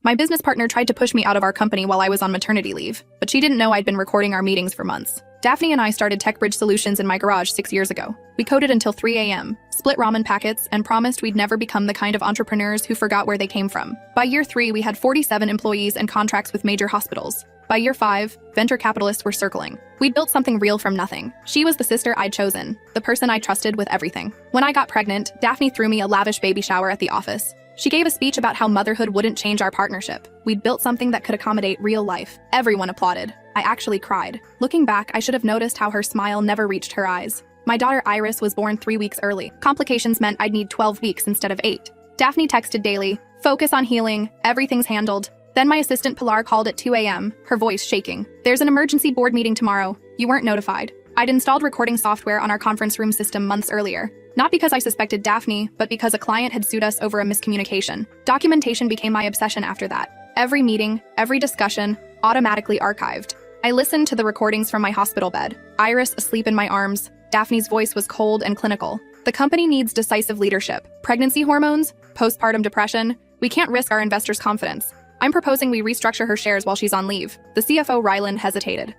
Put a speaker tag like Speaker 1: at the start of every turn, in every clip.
Speaker 1: My business partner tried to push me out of our company while I was on maternity leave, but she didn't know I'd been recording our meetings for months. Daphne and I started TechBridge Solutions in my garage 6 years ago. We coded until 3 a.m., split ramen packets, and promised we'd never become the kind of entrepreneurs who forgot where they came from. By year 3, we had 47 employees and contracts with major hospitals. By year 5, venture capitalists were circling. We'd built something real from nothing. She was the sister I'd chosen, the person I trusted with everything. When I got pregnant, Daphne threw me a lavish baby shower at the office. She gave a speech about how motherhood wouldn't change our partnership. We'd built something that could accommodate real life. Everyone applauded. I actually cried. Looking back, I should have noticed how her smile never reached her eyes. My daughter Iris was born 3 weeks early. Complications meant I'd need 12 weeks instead of 8. Daphne texted daily, "Focus on healing, everything's handled." Then my assistant Pilar called at 2 a.m., her voice shaking. "There's an emergency board meeting tomorrow. You weren't notified." I'd installed recording software on our conference room system months earlier. Not because I suspected Daphne, but because a client had sued us over a miscommunication. Documentation became my obsession after that. Every meeting, every discussion, automatically archived. I listened to the recordings from my hospital bed. Iris asleep in my arms. Daphne's voice was cold and clinical. "The company needs decisive leadership. Pregnancy hormones? Postpartum depression? We can't risk our investors' confidence. I'm proposing we restructure her shares while she's on leave." The CFO Ryland hesitated.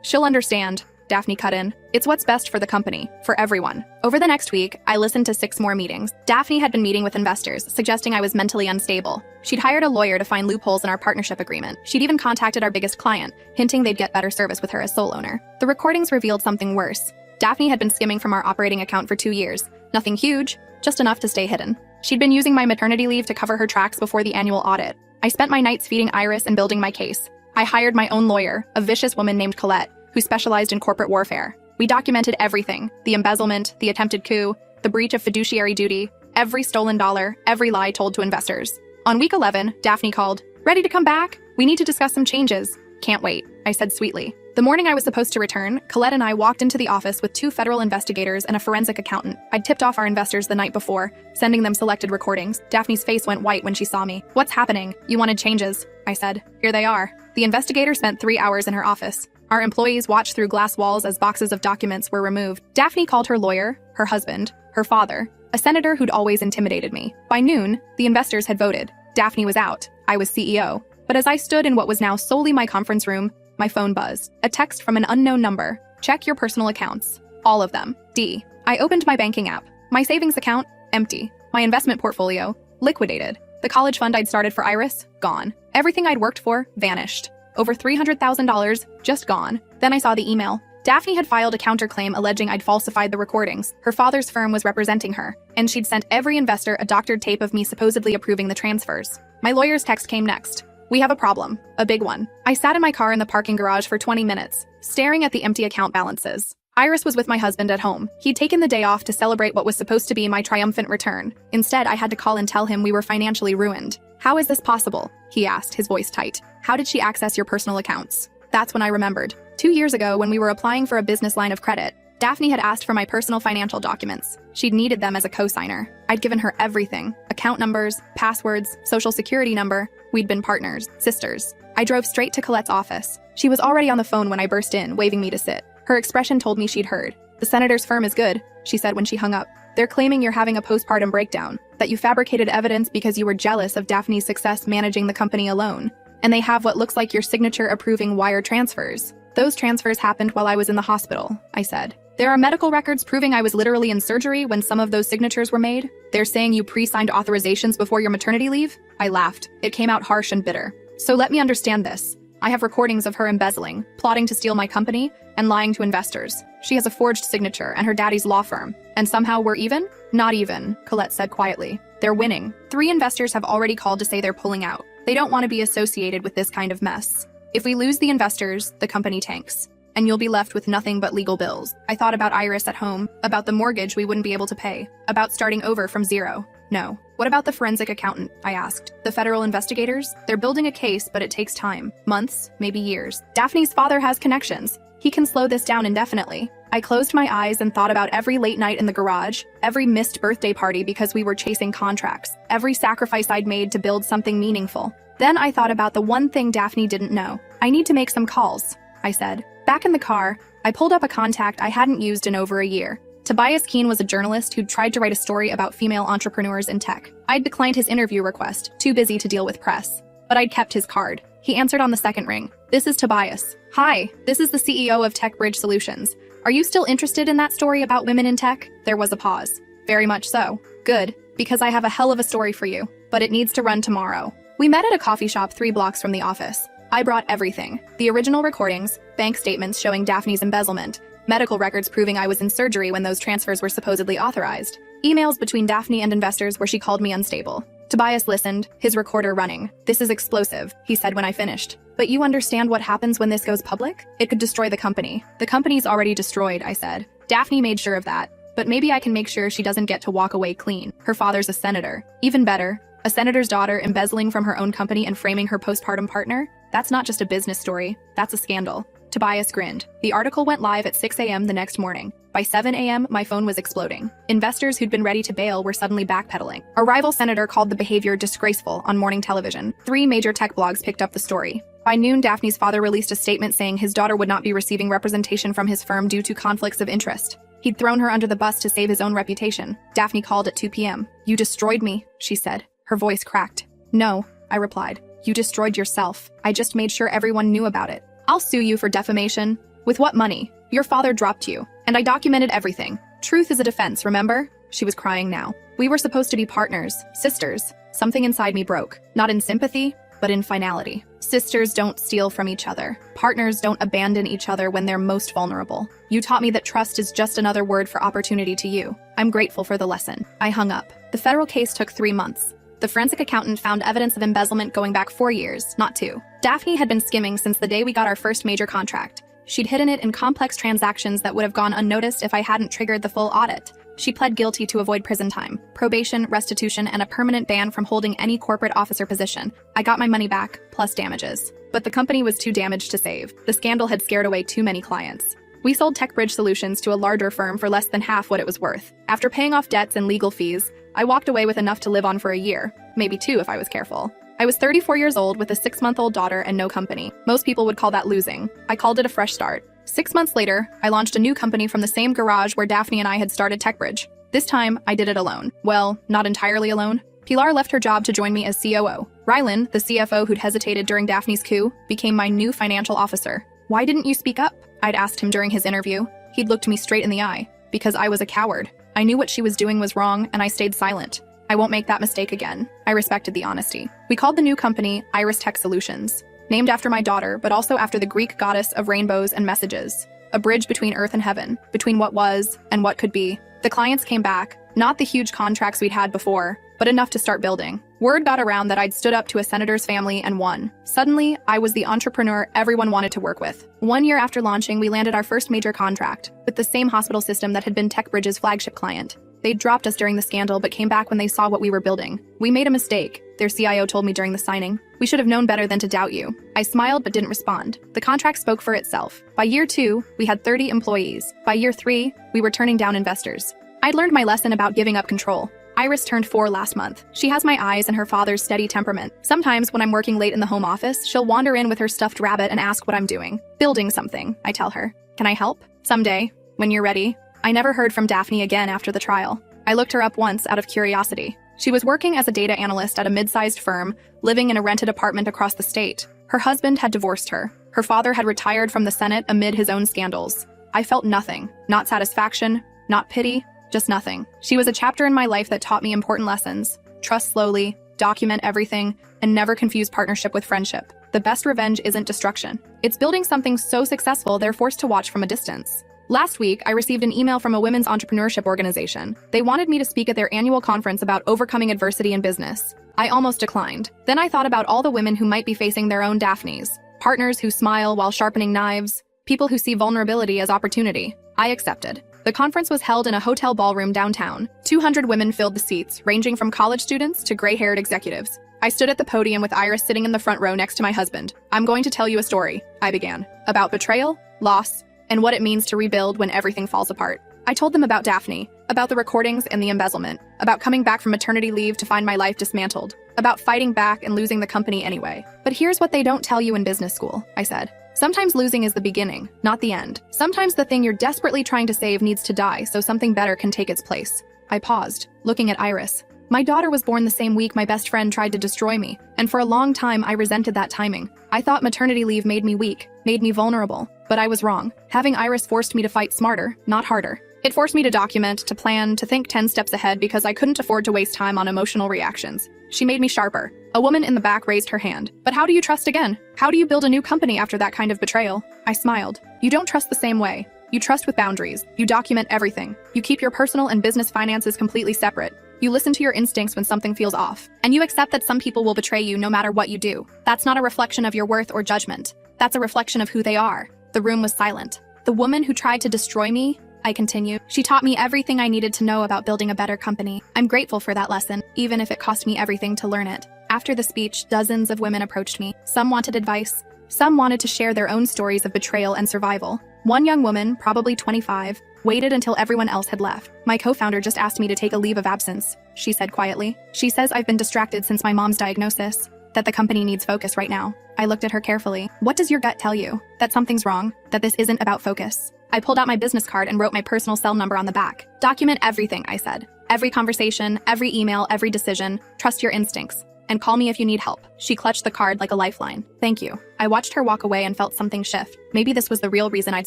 Speaker 1: "She'll understand." Daphne cut in. "It's what's best for the company, for everyone." Over the next week, I listened to 6 more meetings. Daphne had been meeting with investors, suggesting I was mentally unstable. She'd hired a lawyer to find loopholes in our partnership agreement. She'd even contacted our biggest client, hinting they'd get better service with her as sole owner. The recordings revealed something worse. Daphne had been skimming from our operating account for 2 years. Nothing huge, just enough to stay hidden. She'd been using my maternity leave to cover her tracks before the annual audit. I spent my nights feeding Iris and building my case. I hired my own lawyer, a vicious woman named Colette, who specialized in corporate warfare. We documented everything: the embezzlement, the attempted coup, the breach of fiduciary duty, every stolen dollar, every lie told to investors. On week 11, Daphne called. "Ready to come back? We need to discuss some changes." "Can't wait," I said sweetly. The morning I was supposed to return, Colette and I walked into the office with 2 federal investigators and a forensic accountant. I'd tipped off our investors the night before, sending them selected recordings. Daphne's face went white when she saw me. "What's happening? You wanted changes," I said. "Here they are." The investigator spent 3 hours in her office. Our employees watched through glass walls as boxes of documents were removed. Daphne called her lawyer, her husband, her father, a senator who'd always intimidated me. By noon, the investors had voted. Daphne was out. I was CEO. But as I stood in what was now solely my conference room, my phone buzzed. A text from an unknown number. "Check your personal accounts." All of them. D. I opened my banking app. My savings account? Empty. My investment portfolio? Liquidated. The college fund I'd started for Iris? Gone. Everything I'd worked for? Vanished. Over $300,000, just gone. Then I saw the email. Daphne had filed a counterclaim alleging I'd falsified the recordings. Her father's firm was representing her, and she'd sent every investor a doctored tape of me supposedly approving the transfers. My lawyer's text came next. "We have a problem, a big one." I sat in my car in the parking garage for 20 minutes, staring at the empty account balances. Iris was with my husband at home. He'd taken the day off to celebrate what was supposed to be my triumphant return. Instead, I had to call and tell him we were financially ruined. "How is this possible?" he asked, his voice tight. "How did she access your personal accounts?" That's when I remembered. 2 years ago, when we were applying for a business line of credit, Daphne had asked for my personal financial documents. She'd needed them as a co-signer. I'd given her everything: account numbers, passwords, social security number. We'd been partners, sisters. I drove straight to Colette's office. She was already on the phone when I burst in, waving me to sit. Her expression told me she'd heard. "The senator's firm is good," she said when she hung up. "They're claiming you're having a postpartum breakdown, that you fabricated evidence because you were jealous of Daphne's success managing the company alone. And they have what looks like your signature approving wire transfers." "Those transfers happened while I was in the hospital," I said. "There are medical records proving I was literally in surgery when some of those signatures were made. They're saying you pre-signed authorizations before your maternity leave?" I laughed. It came out harsh and bitter. "So let me understand this. I have recordings of her embezzling, plotting to steal my company, and lying to investors. She has a forged signature and her daddy's law firm. And somehow we're even?" "Not even," Colette said quietly. "They're winning. 3 investors have already called to say they're pulling out. They don't want to be associated with this kind of mess. If we lose the investors, the company tanks. And you'll be left with nothing but legal bills." I thought about Iris at home, about the mortgage we wouldn't be able to pay, about starting over from zero. "No. What about the forensic accountant?" I asked. "The federal investigators? They're building a case, but it takes time. Months, maybe years. Daphne's father has connections. He can slow this down indefinitely." I closed my eyes and thought about every late night in the garage, every missed birthday party because we were chasing contracts, every sacrifice I'd made to build something meaningful. Then I thought about the one thing Daphne didn't know. "I need to make some calls," I said. Back in the car, I pulled up a contact I hadn't used in over a year. Tobias Keene was a journalist who'd tried to write a story about female entrepreneurs in tech. I'd declined his interview request, too busy to deal with press. But I'd kept his card. He answered on the second ring. "This is Tobias. Hi, this is the CEO of TechBridge Solutions. Are you still interested in that story about women in tech?" There was a pause. "Very much so." "Good, because I have a hell of a story for you, but it needs to run tomorrow." We met at a coffee shop 3 blocks from the office. I brought everything. The original recordings, bank statements showing Daphne's embezzlement, medical records proving I was in surgery when those transfers were supposedly authorized, emails between Daphne and investors where she called me unstable. Tobias listened, his recorder running. "This is explosive," he said when I finished. "But you understand what happens when this goes public? It could destroy the company." "The company's already destroyed," I said. "Daphne made sure of that. But maybe I can make sure she doesn't get to walk away clean. Her father's a senator. Even better, a senator's daughter embezzling from her own company and framing her postpartum partner? That's not just a business story, that's a scandal." Tobias grinned. The article went live at 6 a.m. the next morning. By 7 a.m., my phone was exploding. Investors who'd been ready to bail were suddenly backpedaling. A rival senator called the behavior disgraceful on morning television. 3 major tech blogs picked up the story. By noon, Daphne's father released a statement saying his daughter would not be receiving representation from his firm due to conflicts of interest. He'd thrown her under the bus to save his own reputation. Daphne called at 2 p.m. "You destroyed me," she said. Her voice cracked. "No," I replied. "You destroyed yourself. I just made sure everyone knew about it. I'll sue you for defamation." "With what money? Your father dropped you. And I documented everything. Truth is a defense, remember?" She was crying now. "We were supposed to be partners, sisters." Something inside me broke. Not in sympathy, but in finality. Sisters don't steal from each other. Partners don't abandon each other when they're most vulnerable. You taught me that trust is just another word for opportunity to you. I'm grateful for the lesson. I hung up. The federal case took 3 months. The forensic accountant found evidence of embezzlement going back 4 years, not 2. Daphne had been skimming since the day we got our first major contract. She'd hidden it in complex transactions that would have gone unnoticed if I hadn't triggered the full audit. She pled guilty to avoid prison time, probation, restitution, and a permanent ban from holding any corporate officer position. I got my money back, plus damages. But the company was too damaged to save. The scandal had scared away too many clients. We sold TechBridge Solutions to a larger firm for less than half what it was worth. After paying off debts and legal fees, I walked away with enough to live on for a year, maybe 2 if I was careful. I was 34 years old with a 6-month-old daughter and no company. Most people would call that losing. I called it a fresh start. 6 months later, I launched a new company from the same garage where Daphne and I had started TechBridge. This time, I did it alone. Well, not entirely alone. Pilar left her job to join me as COO. Rylan, the CFO who'd hesitated during Daphne's coup, became my new financial officer. "Why didn't you speak up?" I'd asked him during his interview. He'd looked me straight in the eye. "Because I was a coward. I knew what she was doing was wrong, and I stayed silent. I won't make that mistake again." I respected the honesty. We called the new company Iris Tech Solutions, named after my daughter, but also after the Greek goddess of rainbows and messages. A bridge between earth and heaven, between what was and what could be. The clients came back, not the huge contracts we'd had before, but enough to start building. Word got around that I'd stood up to a senator's family and won. Suddenly, I was the entrepreneur everyone wanted to work with. 1 year after launching, we landed our first major contract, with the same hospital system that had been TechBridge's flagship client. They'd dropped us during the scandal but came back when they saw what we were building. "We made a mistake," their CIO told me during the signing. "We should have known better than to doubt you." I smiled but didn't respond. The contract spoke for itself. By year 2, we had 30 employees. By year 3, we were turning down investors. I'd learned my lesson about giving up control. Iris turned 4 last month. She has my eyes and her father's steady temperament. Sometimes when I'm working late in the home office, she'll wander in with her stuffed rabbit and ask what I'm doing. "Building something," I tell her. "Can I help?" "Someday, when you're ready." I never heard from Daphne again after the trial. I looked her up once out of curiosity. She was working as a data analyst at a mid-sized firm, living in a rented apartment across the state. Her husband had divorced her. Her father had retired from the Senate amid his own scandals. I felt nothing. Not satisfaction, not pity, just nothing. She was a chapter in my life that taught me important lessons. Trust slowly, document everything, and never confuse partnership with friendship. The best revenge isn't destruction. It's building something so successful they're forced to watch from a distance. Last week, I received an email from a women's entrepreneurship organization. They wanted me to speak at their annual conference about overcoming adversity in business. I almost declined. Then I thought about all the women who might be facing their own Daphnes. Partners who smile while sharpening knives. People who see vulnerability as opportunity. I accepted. The conference was held in a hotel ballroom downtown. 200 women filled the seats, ranging from college students to gray-haired executives. I stood at the podium with Iris sitting in the front row next to my husband. "I'm going to tell you a story," I began, "about betrayal, loss, and what it means to rebuild when everything falls apart." I told them about Daphne, About the recordings and the embezzlement. About coming back from maternity leave to find my life dismantled. About fighting back and losing the company anyway. But here's what they don't tell you in business school, I said. Sometimes losing is the beginning, not the end. Sometimes the thing you're desperately trying to save needs to die so something better can take its place. I paused, looking at Iris. My daughter was born the same week my best friend tried to destroy me, and for a long time I resented that timing. I thought maternity leave made me weak, made me vulnerable, but I was wrong. Having Iris forced me to fight smarter, not harder. It forced me to document, to plan, to think 10 steps ahead because I couldn't afford to waste time on emotional reactions. She made me sharper. A woman in the back raised her hand. But how do you trust again? How do you build a new company after that kind of betrayal? I smiled. You don't trust the same way. You trust with boundaries. You document everything. You keep your personal and business finances completely separate. You listen to your instincts when something feels off. And you accept that some people will betray you no matter what you do. That's not a reflection of your worth or judgment. That's a reflection of who they are. The room was silent. The woman who tried to destroy me, I continued. She taught me everything I needed to know about building a better company. I'm grateful for that lesson, even if it cost me everything to learn it. After the speech, dozens of women approached me. Some wanted advice. Some wanted to share their own stories of betrayal and survival. One young woman, probably 25, waited until everyone else had left. My co-founder just asked me to take a leave of absence, she said quietly. She says I've been distracted since my mom's diagnosis, that the company needs focus right now. I looked at her carefully. What does your gut tell you? That something's wrong? That this isn't about focus? I pulled out my business card and wrote my personal cell number on the back. Document everything, I said. Every conversation, every email, every decision. Trust your instincts. And call me if you need help. She clutched the card like a lifeline. Thank you. I watched her walk away and felt something shift. Maybe this was the real reason I'd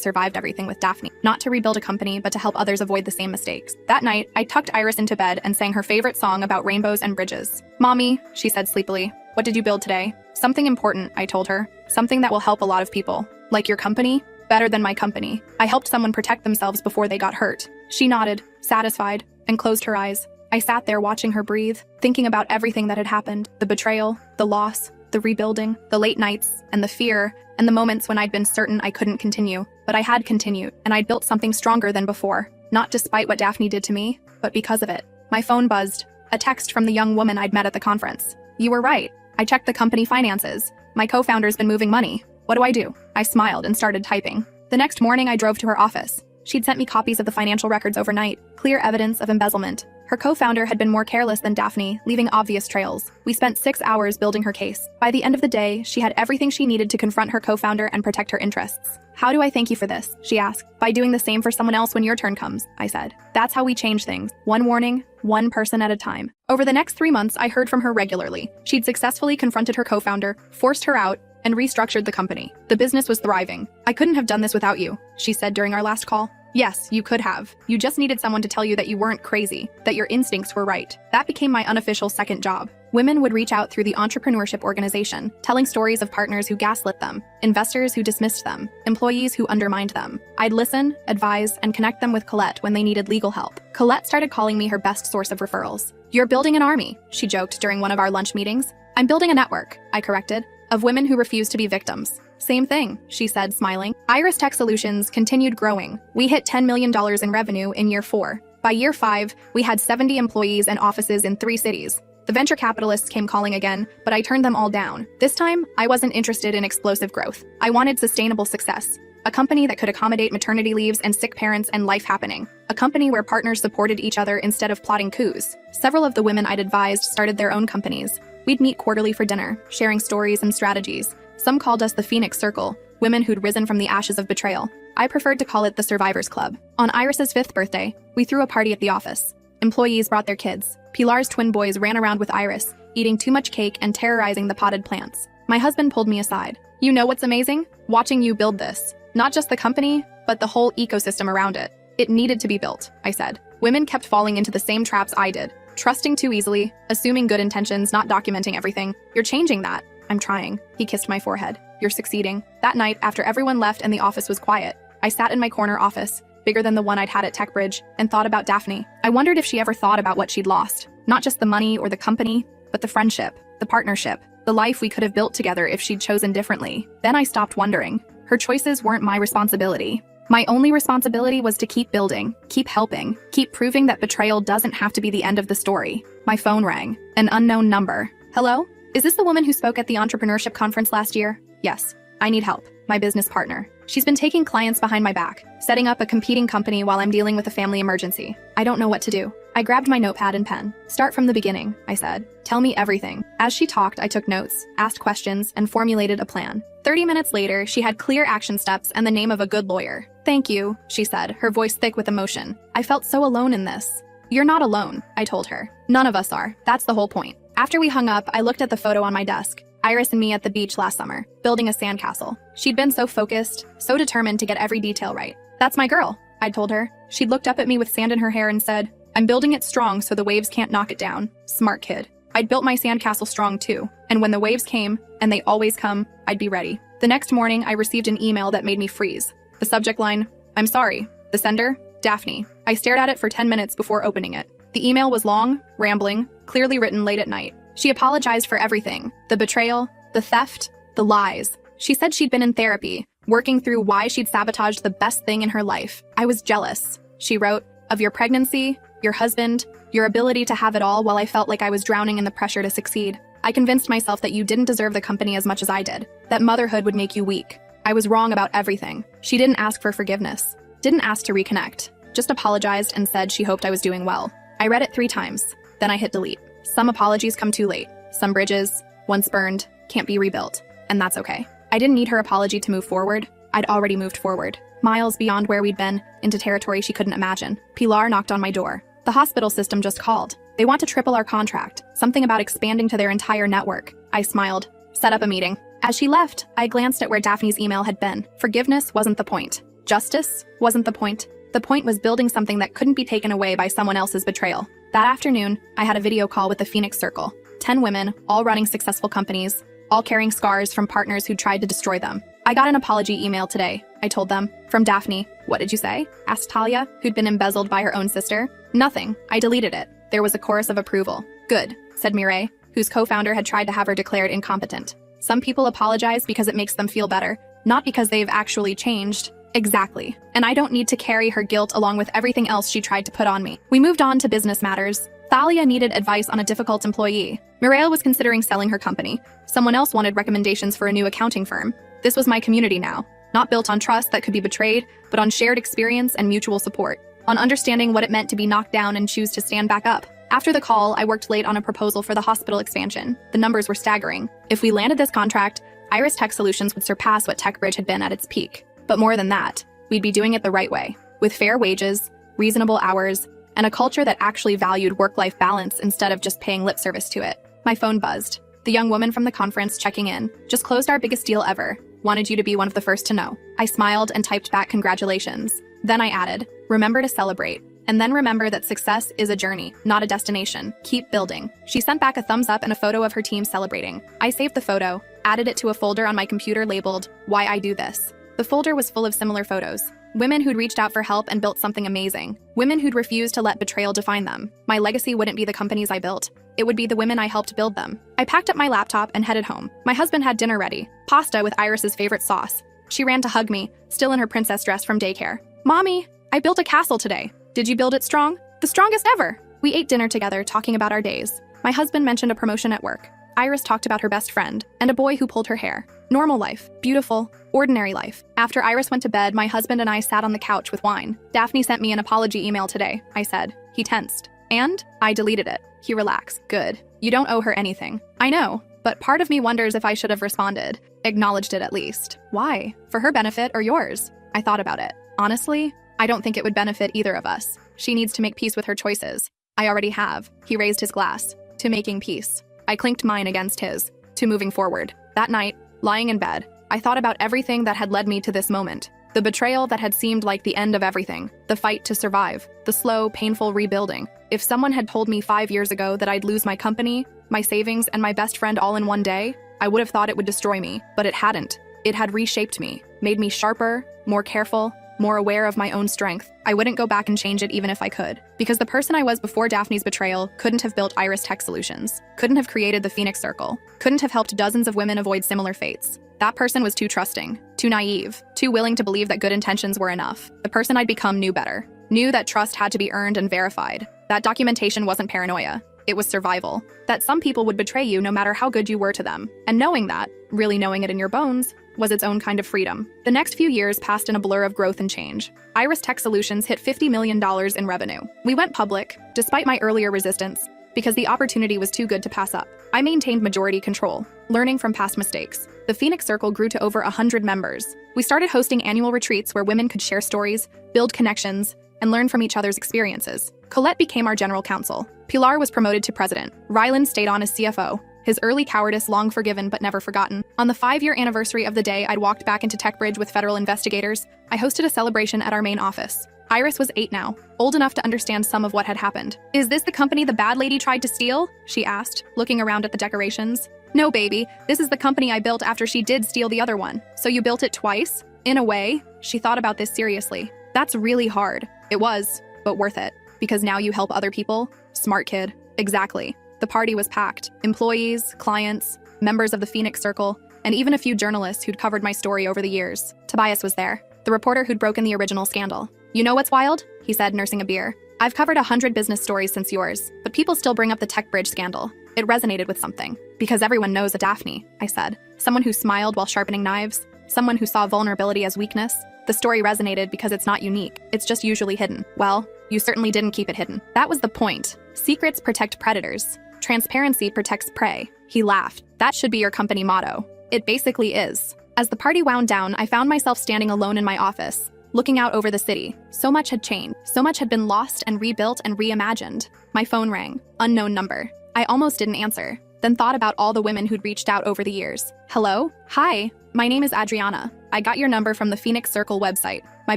Speaker 1: survived everything with Daphne. Not to rebuild a company, but to help others avoid the same mistakes. That night, I tucked Iris into bed and sang her favorite song about rainbows and bridges. Mommy, she said sleepily, what did you build today? Something important, I told her. Something that will help a lot of people. Like your company? Better than my company. I helped someone protect themselves before they got hurt. She nodded, satisfied, and closed her eyes. I sat there watching her breathe, thinking about everything that had happened. The betrayal, the loss, the rebuilding, the late nights, and the fear, and the moments when I'd been certain I couldn't continue. But I had continued, and I'd built something stronger than before. Not despite what Daphne did to me, but because of it. My phone buzzed. A text from the young woman I'd met at the conference. You were right. I checked the company finances. My co-founder's been moving money. What do? I smiled and started typing. The next morning, I drove to her office. She'd sent me copies of the financial records overnight, clear evidence of embezzlement. Her co-founder had been more careless than Daphne, leaving obvious trails. We spent 6 hours building her case. By the end of the day, she had everything she needed to confront her co-founder and protect her interests. How do I thank you for this? She asked. By doing the same for someone else when your turn comes, I said. That's how we change things. One warning, one person at a time. Over the next 3 months, I heard from her regularly. She'd successfully confronted her co-founder, forced her out, and restructured the company. The business was thriving. I couldn't have done this without you, she said during our last call. Yes, you could have. You just needed someone to tell you that you weren't crazy, that your instincts were right. That became my unofficial second job. Women would reach out through the entrepreneurship organization, telling stories of partners who gaslit them, investors who dismissed them, employees who undermined them. I'd listen, advise, and connect them with Colette when they needed legal help. Colette started calling me her best source of referrals. You're building an army, she joked during one of our lunch meetings. I'm building a network, I corrected, of women who refuse to be victims. Same thing, she said, smiling. Iris Tech Solutions continued growing. We hit $10 million in revenue in year 4. By year 5, we had 70 employees and offices in 3 cities. The venture capitalists came calling again, but I turned them all down. This time, I wasn't interested in explosive growth. I wanted sustainable success. A company that could accommodate maternity leaves and sick parents and life happening. A company where partners supported each other instead of plotting coups. Several of the women I'd advised started their own companies. We'd meet quarterly for dinner, sharing stories and strategies. Some called us the Phoenix Circle, women who'd risen from the ashes of betrayal. I preferred to call it the Survivors Club. On Iris's 5th birthday, we threw a party at the office. Employees brought their kids. Pilar's twin boys ran around with Iris, eating too much cake and terrorizing the potted plants. My husband pulled me aside. You know what's amazing? Watching you build this. Not just the company, but the whole ecosystem around it. It needed to be built, I said. Women kept falling into the same traps I did. Trusting too easily, assuming good intentions, not documenting everything. You're changing that. I'm trying. He kissed my forehead. You're succeeding. That night, after everyone left and the office was quiet, I sat in my corner office, bigger than the one I'd had at TechBridge, and thought about Daphne. I wondered if she ever thought about what she'd lost. Not just the money or the company, but the friendship, the partnership, the life we could have built together if she'd chosen differently. Then I stopped wondering. Her choices weren't my responsibility. My only responsibility was to keep building, keep helping, keep proving that betrayal doesn't have to be the end of the story. My phone rang. An unknown number. Hello? Is this the woman who spoke at the entrepreneurship conference last year? Yes. I need help. My business partner. She's been taking clients behind my back, setting up a competing company while I'm dealing with a family emergency. I don't know what to do. I grabbed my notepad and pen. Start from the beginning, I said. Tell me everything. As she talked, I took notes, asked questions, and formulated a plan. 30 minutes later, she had clear action steps and the name of a good lawyer. Thank you, she said, her voice thick with emotion. I felt so alone in this. You're not alone, I told her. None of us are. That's the whole point. After we hung up, I looked at the photo on my desk. Iris and me at the beach last summer, building a sandcastle. She'd been so focused, so determined to get every detail right. That's my girl, I told her. She'd looked up at me with sand in her hair and said, I'm building it strong so the waves can't knock it down. Smart kid. I'd built my sandcastle strong too, and when the waves came, and they always come, I'd be ready. The next morning, I received an email that made me freeze. The subject line, I'm sorry. The sender, Daphne. I stared at it for 10 minutes before opening it. The email was long, rambling, clearly written late at night. She apologized for everything. The betrayal, the theft, the lies. She said she'd been in therapy, working through why she'd sabotaged the best thing in her life. I was jealous, she wrote, of your pregnancy, your husband, your ability to have it all while I felt like I was drowning in the pressure to succeed. I convinced myself that you didn't deserve the company as much as I did, that motherhood would make you weak. I was wrong about everything. She didn't ask for forgiveness, didn't ask to reconnect, just apologized and said she hoped I was doing well. I read it 3 times, then I hit delete. Some apologies come too late. Some bridges, once burned, can't be rebuilt, and that's okay. I didn't need her apology to move forward. I'd already moved forward, miles beyond where we'd been, into territory she couldn't imagine. Pilar knocked on my door. The hospital system just called. They want to triple our contract, something about expanding to their entire network. I smiled, set up a meeting. As she left, I glanced at where Daphne's email had been. Forgiveness wasn't the point. Justice wasn't the point. The point was building something that couldn't be taken away by someone else's betrayal. That afternoon, I had a video call with the Phoenix Circle. 10 women, all running successful companies, all carrying scars from partners who tried to destroy them. I got an apology email today, I told them. From Daphne. What did you say? Asked Talia, who'd been embezzled by her own sister. Nothing. I deleted it. There was a chorus of approval. Good, said Mireille, whose co-founder had tried to have her declared incompetent. Some people apologize because it makes them feel better, not because they've actually changed. Exactly. And I don't need to carry her guilt along with everything else she tried to put on me. We moved on to business matters. Thalia needed advice on a difficult employee. Mireille was considering selling her company. Someone else wanted recommendations for a new accounting firm. This was my community now, not built on trust that could be betrayed, but on shared experience and mutual support, on understanding what it meant to be knocked down and choose to stand back up. After the call, I worked late on a proposal for the hospital expansion. The numbers were staggering. If we landed this contract, Iris Tech Solutions would surpass what TechBridge had been at its peak. But more than that, we'd be doing it the right way, with fair wages, reasonable hours, and a culture that actually valued work-life balance instead of just paying lip service to it. My phone buzzed. The young woman from the conference checking in. Just closed our biggest deal ever. Wanted you to be one of the first to know. I smiled and typed back congratulations. Then I added, remember to celebrate. And then remember that success is a journey, not a destination. Keep building. She sent back a thumbs up and a photo of her team celebrating. I saved the photo, added it to a folder on my computer labeled, Why I Do This. The folder was full of similar photos. Women who'd reached out for help and built something amazing. Women who'd refused to let betrayal define them. My legacy wouldn't be the companies I built. It would be the women I helped build them. I packed up my laptop and headed home. My husband had dinner ready. Pasta with Iris's favorite sauce. She ran to hug me, still in her princess dress from daycare. Mommy, I built a castle today. Did you build it strong? The strongest ever. We ate dinner together, talking about our days. My husband mentioned a promotion at work. Iris talked about her best friend and a boy who pulled her hair. Normal life, beautiful, ordinary life. After Iris went to bed, my husband and I sat on the couch with wine. Daphne sent me an apology email today, I said. He tensed. And I deleted it. He relaxed. Good. You don't owe her anything. I know, but part of me wonders if I should have responded. Acknowledged it at least. Why? For her benefit or yours? I thought about it. Honestly, I don't think it would benefit either of us. She needs to make peace with her choices. I already have. He raised his glass. To making peace. I clinked mine against his. To moving forward. That night, lying in bed, I thought about everything that had led me to this moment. The betrayal that had seemed like the end of everything. The fight to survive. The slow, painful rebuilding. If someone had told me 5 years ago that I'd lose my company, my savings, and my best friend all in one day, I would have thought it would destroy me, but it hadn't. It had reshaped me, made me sharper, more careful, more aware of my own strength. I wouldn't go back and change it even if I could. Because the person I was before Daphne's betrayal couldn't have built Iris Tech Solutions, couldn't have created the Phoenix Circle, couldn't have helped dozens of women avoid similar fates. That person was too trusting, too naive, too willing to believe that good intentions were enough. The person I'd become knew better, knew that trust had to be earned and verified. That documentation wasn't paranoia. It was survival. That some people would betray you no matter how good you were to them. And knowing that, really knowing it in your bones, was its own kind of freedom. The next few years passed in a blur of growth and change. Iris Tech Solutions hit $50 million in revenue. We went public, despite my earlier resistance, because the opportunity was too good to pass up. I maintained majority control, learning from past mistakes. The Phoenix Circle grew to over 100 members. We started hosting annual retreats where women could share stories, build connections, and learn from each other's experiences. Colette became our general counsel. Pilar was promoted to president. Ryland stayed on as CFO. His early cowardice long forgiven but never forgotten. On the 5-year anniversary of the day I'd walked back into TechBridge with federal investigators, I hosted a celebration at our main office. Iris was 8 now, old enough to understand some of what had happened. "Is this the company the bad lady tried to steal?" she asked, looking around at the decorations. "No, baby. This is the company I built after she did steal the other one. So you built it twice?" In a way, she thought about this seriously. "That's really hard." It was, but worth it. Because now you help other people? Smart kid. Exactly. The party was packed. Employees, clients, members of the Phoenix Circle, and even a few journalists who'd covered my story over the years. Tobias was there, the reporter who'd broken the original scandal. "You know what's wild?" he said, nursing a beer. "I've covered 100 business stories since yours, but people still bring up the TechBridge scandal. It resonated with something. Because everyone knows a Daphne," I said. "Someone who smiled while sharpening knives, someone who saw vulnerability as weakness. The story resonated because it's not unique. It's just usually hidden. Well, you certainly didn't keep it hidden. That was the point. Secrets protect predators. Transparency protects prey." He laughed. "That should be your company motto." It basically is. As the party wound down, I found myself standing alone in my office, looking out over the city. So much had changed. So much had been lost and rebuilt and reimagined. My phone rang. Unknown number. I almost didn't answer, then thought about all the women who'd reached out over the years. "Hello? Hi. My name is Adriana. I got your number from the Phoenix Circle website. My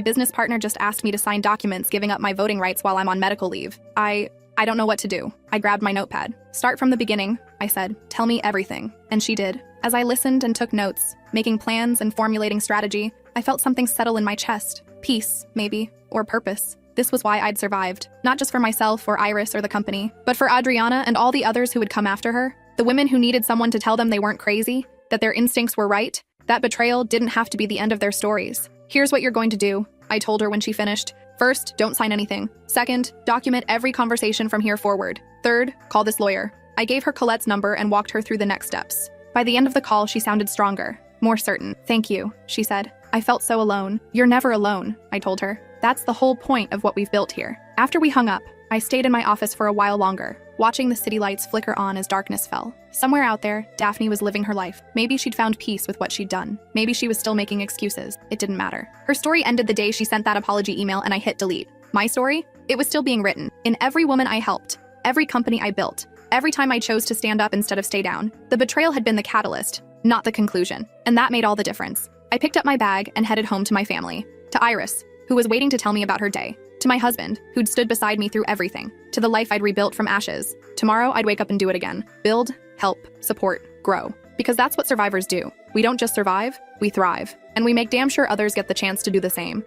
Speaker 1: business partner just asked me to sign documents giving up my voting rights while I'm on medical leave. I don't know what to do." I grabbed my notepad. "Start from the beginning," I said. "Tell me everything." And she did. As I listened and took notes, making plans and formulating strategy, I felt something settle in my chest. Peace, maybe, or purpose. This was why I'd survived. Not just for myself or Iris or the company, but for Adriana and all the others who would come after her. The women who needed someone to tell them they weren't crazy, that their instincts were right. That betrayal didn't have to be the end of their stories. "Here's what you're going to do," I told her when she finished. "First, don't sign anything. Second, document every conversation from here forward. Third, call this lawyer." I gave her Colette's number and walked her through the next steps. By the end of the call, she sounded stronger, more certain. "Thank you," she said. "I felt so alone." "You're never alone," I told her. "That's the whole point of what we've built here." After we hung up, I stayed in my office for a while longer, watching the city lights flicker on as darkness fell. Somewhere out there, Daphne was living her life. Maybe she'd found peace with what she'd done. Maybe she was still making excuses. It didn't matter. Her story ended the day she sent that apology email and I hit delete. My story? It was still being written. In every woman I helped, every company I built, every time I chose to stand up instead of stay down. The betrayal had been the catalyst, not the conclusion. And that made all the difference. I picked up my bag and headed home to my family. To Iris, who was waiting to tell me about her day. To my husband, who'd stood beside me through everything. To the life I'd rebuilt from ashes. Tomorrow, I'd wake up and do it again. Build, help, support, grow. Because that's what survivors do. We don't just survive, we thrive. And we make damn sure others get the chance to do the same.